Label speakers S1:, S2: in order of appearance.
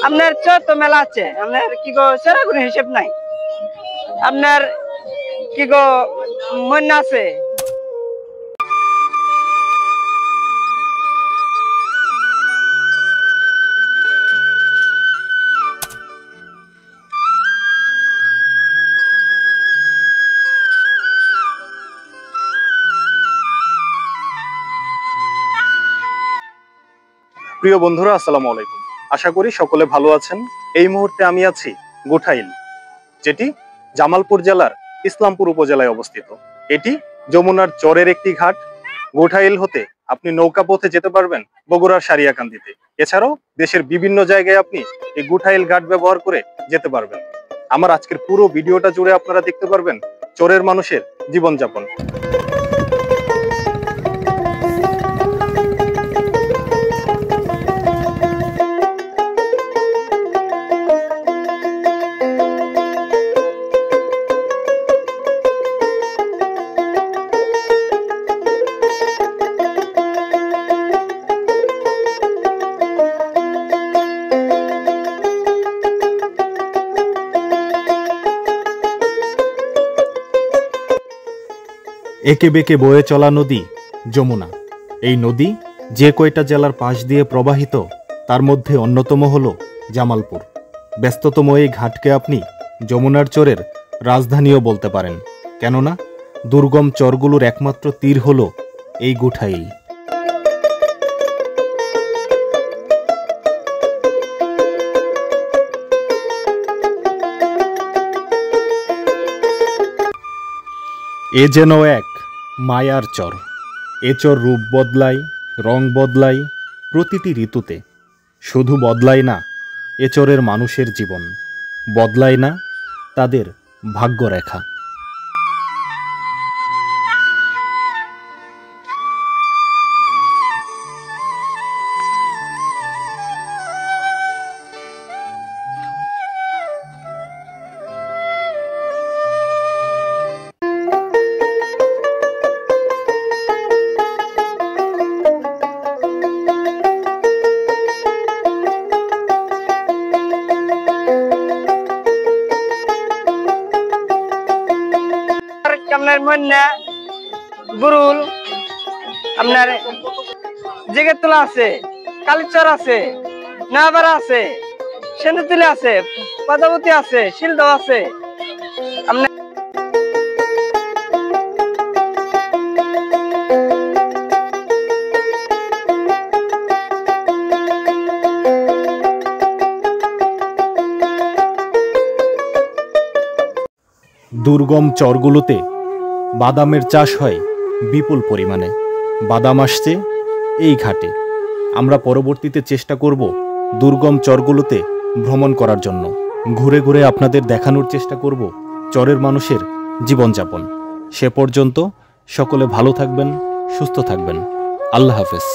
S1: আপনার চর তো মেলা আছে, আপনার কি গো সেরা কোনো হিসেব নাই। আপনার কি গো মন আছে।
S2: প্রিয় বন্ধুরা, আসসালামু আলাইকুম। আশা করি সকলে ভালো আছেন। এই মুহূর্তে আমি আছি গুঠাইল, যেটি জামালপুর জেলার ইসলামপুর উপজেলায় অবস্থিত। এটি যমুনার চরের একটি ঘাট। গুঠাইল হতে আপনি নৌকা পথে যেতে পারবেন বগুড়ার সারিয়াকান্দিতে। এছাড়াও দেশের বিভিন্ন জায়গায় আপনি এই গুঠাইল ঘাট ব্যবহার করে যেতে পারবেন। আমার আজকের পুরো ভিডিওটা জুড়ে আপনারা দেখতে পারবেন চরের মানুষের জীবনযাপন।
S3: একে বেঁকে বয়ে চলা নদী যমুনা। এই নদী যে কয়টা জেলার পাশ দিয়ে প্রবাহিত তার মধ্যে অন্যতম হল জামালপুর। ব্যস্ততম এই ঘাটকে আপনি যমুনার চরের রাজধানীও বলতে পারেন, কেননা দুর্গম চরগুলোর একমাত্র তীর হল এই গুঠাইল। এ যেন এক মায়ার চর। এ চর রূপ বদলায়, রং বদলায় প্রতিটি ঋতুতে। শুধু বদলায় না এ চরের মানুষের জীবন, বদলায় না তাদের ভাগ্যরেখা।
S1: আপনার মন্না বুরুল, আপনার জেগেতলা আছে, কালীচর আছে, নাবারা আছে, সেন্দুতুলি আছে, পদাবতী আছে, শিলদহ আছে। আপনার
S3: দুর্গম চরগুলোতে বাদামের চাষ হয় বিপুল পরিমাণে। বাদাম আসছে এই ঘাটে। আমরা পরবর্তীতে চেষ্টা করব দুর্গম চরগুলোতে ভ্রমণ করার জন্য। ঘুরে ঘুরে আপনাদের দেখানোর চেষ্টা করব চরের মানুষের জীবনযাপন। সে পর্যন্ত সকলে ভালো থাকবেন, সুস্থ থাকবেন। আল্লাহ হাফেজ।